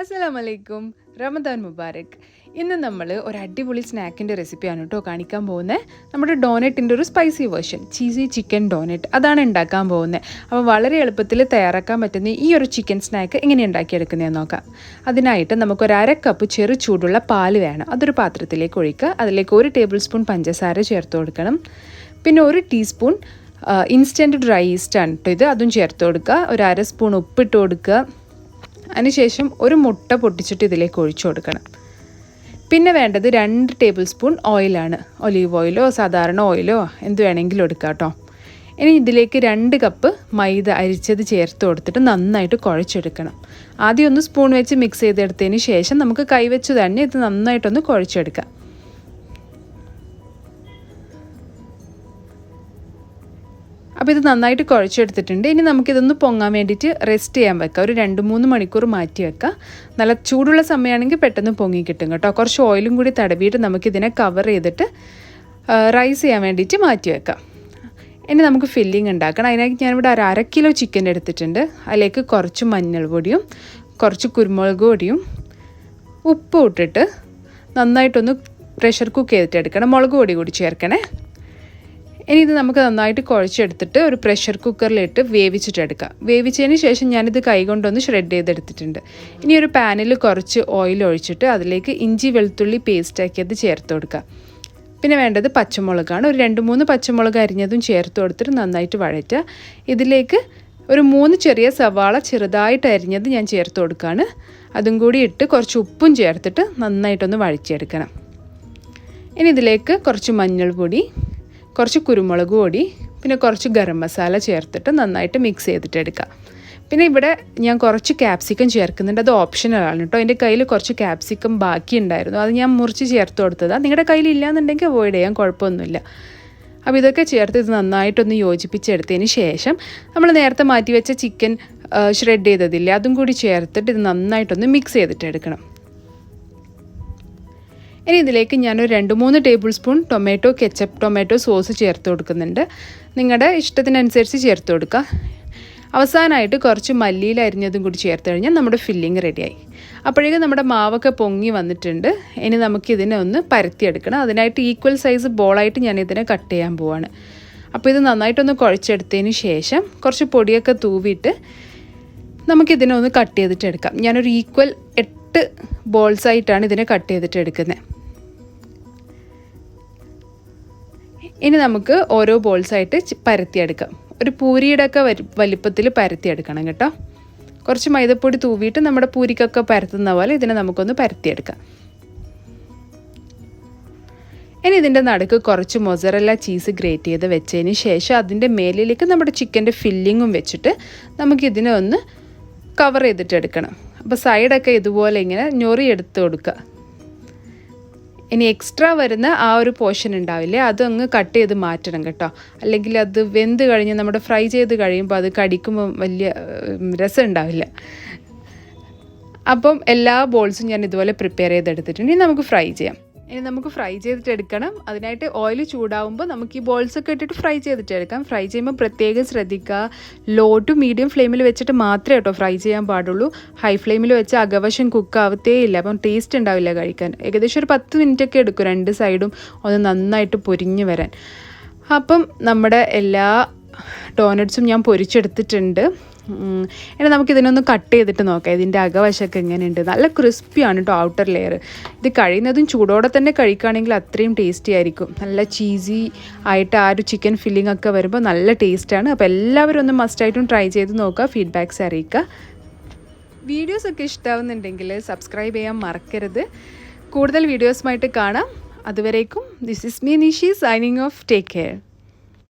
അസ്സലാമലൈക്കും, റമദാൻ മുബാരക്. ഇന്ന് നമ്മൾ ഒരു അടിപൊളി സ്നാക്കിൻ്റെ റെസിപ്പിയാണ് കേട്ടോ കാണിക്കാൻ പോകുന്നത്. നമ്മുടെ ഡോനറ്റിൻ്റെ ഒരു spicy version, cheesy chicken doughnut, അതാണ് ഉണ്ടാക്കാൻ പോകുന്നത്. അപ്പോൾ വളരെ എളുപ്പത്തിൽ തയ്യാറാക്കാൻ പറ്റുന്ന ഈ ഒരു ചിക്കൻ സ്നാക്ക് എങ്ങനെ ഉണ്ടാക്കിയെടുക്കുന്നതെന്ന് നോക്കാം. അതിനായിട്ട് നമുക്കൊരു 1/2 കപ്പ് ചെറു ചൂടുള്ള പാൽ വേണം. അതൊരു പാത്രത്തിലേക്ക് ഒഴിക്കുക. അതിലേക്ക് 1 ടേബിൾ സ്പൂൺ പഞ്ചസാര ചേർത്ത് കൊടുക്കണം. പിന്നെ 1 ടീസ്പൂൺ ഇൻസ്റ്റൻറ്റ് ഡ്രൈ ഈസ്റ്റ് ആണ് കേട്ടോ ഇത്, അതും ചേർത്ത് കൊടുക്കുക. ഒരു 1/2 സ്പൂൺ ഉപ്പിട്ട് കൊടുക്കുക. അതിനുശേഷം ഒരു മുട്ട പൊട്ടിച്ചിട്ട് ഇതിലേക്ക് ഒഴിച്ചു കൊടുക്കണം. പിന്നെ വേണ്ടത് 2 ടേബിൾ സ്പൂൺ ഓയിലാണ്. ഒലീവ് ഓയിലോ സാധാരണ ഓയിലോ എന്ത് വേണമെങ്കിലും എടുക്കാം കേട്ടോ. ഇനി ഇതിലേക്ക് 2 കപ്പ് മൈദ അരിച്ചത് ചേർത്ത് കൊടുത്തിട്ട് നന്നായിട്ട് കുഴച്ചെടുക്കണം. ആദ്യം ഒന്ന് സ്പൂൺ വെച്ച് മിക്സ് ചെയ്തെടുത്തതിന് ശേഷം നമുക്ക് കൈവച്ച് തന്നെ ഇത് നന്നായിട്ടൊന്ന് കുഴച്ചെടുക്കാം. അപ്പോൾ ഇത് നന്നായിട്ട് കുഴച്ചെടുത്തിട്ടുണ്ട്. ഇനി നമുക്കിതൊന്ന് പൊങ്ങാൻ വേണ്ടിയിട്ട് റെസ്റ്റ് ചെയ്യാൻ വെക്കാം. ഒരു 2-3 മണിക്കൂർ മാറ്റി വെക്കാം. നല്ല ചൂടുള്ള സമയമാണെങ്കിൽ പെട്ടെന്ന് പൊങ്ങി കിട്ടും കേട്ടോ. കുറച്ച് ഓയിലും കൂടി തടവിയിട്ട് നമുക്കിതിനെ കവർ ചെയ്തിട്ട് റൈസ് ചെയ്യാൻ വേണ്ടിയിട്ട് മാറ്റി വെക്കാം. ഇനി നമുക്ക് ഫില്ലിങ് ഉണ്ടാക്കണം. അതിനായിട്ട് ഞാനിവിടെ 1/2 കിലോ ചിക്കൻ എടുത്തിട്ടുണ്ട്. അതിലേക്ക് കുറച്ച് മഞ്ഞൾ പൊടിയും കുറച്ച് കുരുമുളക് പൊടിയും ഉപ്പും ഇട്ടിട്ട് നന്നായിട്ടൊന്ന് പ്രഷർ കുക്ക് ചെയ്തിട്ടെടുക്കണം. മുളക് പൊടി കൂടി ചേർക്കണേ. ഇനി ഇത് നമുക്ക് നന്നായിട്ട് കുഴച്ചെടുത്തിട്ട് ഒരു പ്രഷർ കുക്കറിലിട്ട് വേവിച്ചിട്ടെടുക്കാം. വേവിച്ചതിന് ശേഷം ഞാനിത് കൈകൊണ്ടൊന്ന് ഷ്രെഡ് ചെയ്തെടുത്തിട്ടുണ്ട്. ഇനി ഒരു പാനിൽ കുറച്ച് ഓയിൽ ഒഴിച്ചിട്ട് അതിലേക്ക് ഇഞ്ചി വെളുത്തുള്ളി പേസ്റ്റാക്കിയത് ചേർത്ത് കൊടുക്കുക. പിന്നെ വേണ്ടത് പച്ചമുളകാണ്. ഒരു 2-3 പച്ചമുളക് അരിഞ്ഞതും ചേർത്ത് കൊടുത്തിട്ട് നന്നായിട്ട് വഴറ്റുക. ഇതിലേക്ക് ഒരു 3 ചെറിയ സവാള ചെറുതായിട്ട് അരിഞ്ഞത് ഞാൻ ചേർത്ത് കൊടുക്കുകയാണ്. അതും കൂടി ഇട്ട് കുറച്ച് ഉപ്പും ചേർത്തിട്ട് നന്നായിട്ടൊന്ന് വഴച്ചെടുക്കണം. ഇനി ഇതിലേക്ക് കുറച്ച് മഞ്ഞൾപ്പൊടി, കുറച്ച് കുരുമുളക് പൊടി, പിന്നെ കുറച്ച് ഗരം മസാല ചേർത്തിട്ട് നന്നായിട്ട് മിക്സ് ചെയ്തിട്ടെടുക്കുക. പിന്നെ ഇവിടെ ഞാൻ കുറച്ച് ക്യാപ്സിക്കം ചേർക്കുന്നുണ്ട്. അത് ഓപ്ഷണലാണ് കേട്ടോ. എൻ്റെ കയ്യിൽ കുറച്ച് ക്യാപ്സിക്കം ബാക്കി ഉണ്ടായിരുന്നു, അത് ഞാൻ മുറിച്ച് ചേർത്ത് കൊടുത്തതാണ്. നിങ്ങളുടെ കയ്യിൽ ഇല്ലയെന്നുണ്ടെങ്കിൽ അവോയ്ഡ് ചെയ്യാൻ കുഴപ്പമൊന്നുമില്ല. അപ്പോൾ ഇതൊക്കെ ചേർത്ത് ഇത് നന്നായിട്ടൊന്ന് യോജിപ്പിച്ചെടുത്തതിന് ശേഷം നമ്മൾ നേരത്തെ മാറ്റി വെച്ച ചിക്കൻ ഷ്രെഡ് ചെയ്തതില്ലേ, അതും കൂടി ചേർത്തിട്ട് ഇത് നന്നായിട്ടൊന്ന് മിക്സ് ചെയ്തിട്ടെടുക്കണം. ഇനി ഇതിലേക്ക് ഞാനൊരു 2-3 table spoon ketchup tomato sauce ചേർത്ത് കൊടുക്കുന്നുണ്ട്. നിങ്ങളുടെ ഇഷ്ടത്തിനനുസരിച്ച് ചേർത്ത് കൊടുക്കുക. അവസാനമായിട്ട് കുറച്ച് മല്ലിയില അരിഞ്ഞതും കൂടി ചേർത്ത് കഴിഞ്ഞാൽ നമ്മുടെ ഫില്ലിങ് റെഡിയായി. അപ്പോഴേക്കും നമ്മുടെ മാവൊക്കെ പൊങ്ങി വന്നിട്ടുണ്ട്. ഇനി നമുക്കിതിനെ ഒന്ന് പരത്തിയെടുക്കണം. അതിനായിട്ട് ഈക്വൽ സൈസ് ബോളായിട്ട് ഞാനിതിനെ കട്ട് ചെയ്യാൻ പോവാണ്. അപ്പോൾ ഇത് നന്നായിട്ടൊന്ന് കുഴച്ചെടുത്തതിന് ശേഷം കുറച്ച് പൊടിയൊക്കെ തൂവിയിട്ട് നമുക്കിതിനെ ഒന്ന് കട്ട് ചെയ്തിട്ടെടുക്കാം. ഞാനൊരു ഈക്വൽ 8 ബോൾസായിട്ടാണ് ഇതിനെ കട്ട് ചെയ്തിട്ടെടുക്കുന്നത്. ഇനി നമുക്ക് ഓരോ ബോൾസായിട്ട് പരത്തിയെടുക്കാം. ഒരു പൂരിയുടെ ഒക്കെ വലിപ്പത്തിൽ പരത്തിയെടുക്കണം കേട്ടോ. കുറച്ച് മൈദപ്പൊടി തൂവിയിട്ട് നമ്മുടെ പൂരിക്കൊക്കെ പരത്തുന്ന പോലെ ഇതിനെ നമുക്കൊന്ന് പരത്തിയെടുക്കാം. ഇനി ഇതിൻ്റെ നടുക്ക് കുറച്ച് മൊസറല്ല ചീസ് ഗ്രേറ്റ് ചെയ്ത് വെച്ചതിന് ശേഷം അതിൻ്റെ മേലിലേക്ക് നമ്മുടെ ചിക്കൻ്റെ ഫില്ലിങ്ങും വെച്ചിട്ട് നമുക്കിതിനെ ഒന്ന് കവർ ചെയ്തിട്ടെടുക്കണം. അപ്പോൾ സൈഡൊക്കെ ഇതുപോലെ ഇങ്ങനെ ഞൊറി എടുത്ത് കൊടുക്കുക. ഇനി എക്സ്ട്രാ വരുന്ന ആ ഒരു പോർഷൻ ഉണ്ടാവില്ലേ, അതങ്ങ് കട്ട് ചെയ്ത് മാറ്റണം കേട്ടോ. അല്ലെങ്കിൽ അത് വെന്ത് കഴിഞ്ഞ് നമ്മുടെ ഫ്രൈ ചെയ്ത് കഴിയുമ്പോൾ അത് കടിക്കുമ്പോൾ വലിയ രസം ഉണ്ടാവില്ല. അപ്പം എല്ലാ ബോൾസും ഞാൻ ഇതുപോലെ പ്രിപ്പയർ ചെയ്തെടുത്തിട്ടുണ്ട്. ഇനി നമുക്ക് ഫ്രൈ ചെയ്യാം. ഇനി നമുക്ക് ഫ്രൈ ചെയ്തിട്ടെടുക്കണം. അതിനായിട്ട് ഓയിൽ ചൂടാവുമ്പോൾ നമുക്ക് ഈ ബോൾസൊക്കെ ഇട്ടിട്ട് ഫ്രൈ ചെയ്തിട്ടെടുക്കാം. ഫ്രൈ ചെയ്യുമ്പോൾ പ്രത്യേകം ശ്രദ്ധിക്കുക. ലോ ടു മീഡിയം ഫ്ലെയിമിൽ വെച്ചിട്ട് മാത്രമേ കേട്ടോ ഫ്രൈ ചെയ്യാൻ പാടുള്ളൂ. ഹൈ ഫ്ലെയിമിൽ വെച്ച് അകവശം കുക്ക് ആവത്തേ ഇല്ല. അപ്പം ടേസ്റ്റ് ഉണ്ടാവില്ല കഴിക്കാൻ. ഏകദേശം ഒരു 10 മിനിറ്റൊക്കെ എടുക്കും 2 സൈഡും ഒന്ന് നന്നായിട്ട് പൊരിഞ്ഞ് വരാൻ. അപ്പം നമ്മുടെ എല്ലാ ഡോനറ്റ്സും ഞാൻ പൊരിച്ചെടുത്തിട്ടുണ്ട്. ഇനി നമുക്കിതിനൊന്ന് കട്ട് ചെയ്തിട്ട് നോക്കാം. ഇതിൻ്റെ അകവശമൊക്കെ എങ്ങനെയുണ്ട്. നല്ല ക്രിസ്പിയാണ് കേട്ടോ ഔട്ടർ ലെയർ. ഇത് കഴിയുന്നതും ചൂടോടെ തന്നെ കഴിക്കുകയാണെങ്കിൽ അത്രയും ടേസ്റ്റി ആയിരിക്കും. നല്ല ചീസി ആയിട്ട് ആ ഒരു ചിക്കൻ ഫില്ലിംഗ് ഒക്കെ വരുമ്പോൾ നല്ല ടേസ്റ്റാണ്. അപ്പോൾ എല്ലാവരും ഒന്ന് മസ്റ്റായിട്ടും ട്രൈ ചെയ്ത് നോക്കുക. ഫീഡ്ബാക്ക്സ് അറിയിക്കുക. വീഡിയോസൊക്കെ ഇഷ്ടമാവുന്നുണ്ടെങ്കിൽ സബ്സ്ക്രൈബ് ചെയ്യാൻ മറക്കരുത്. കൂടുതൽ വീഡിയോസുമായിട്ട് കാണാം. അതുവരേക്കും this is me Nishi signing off. Take care.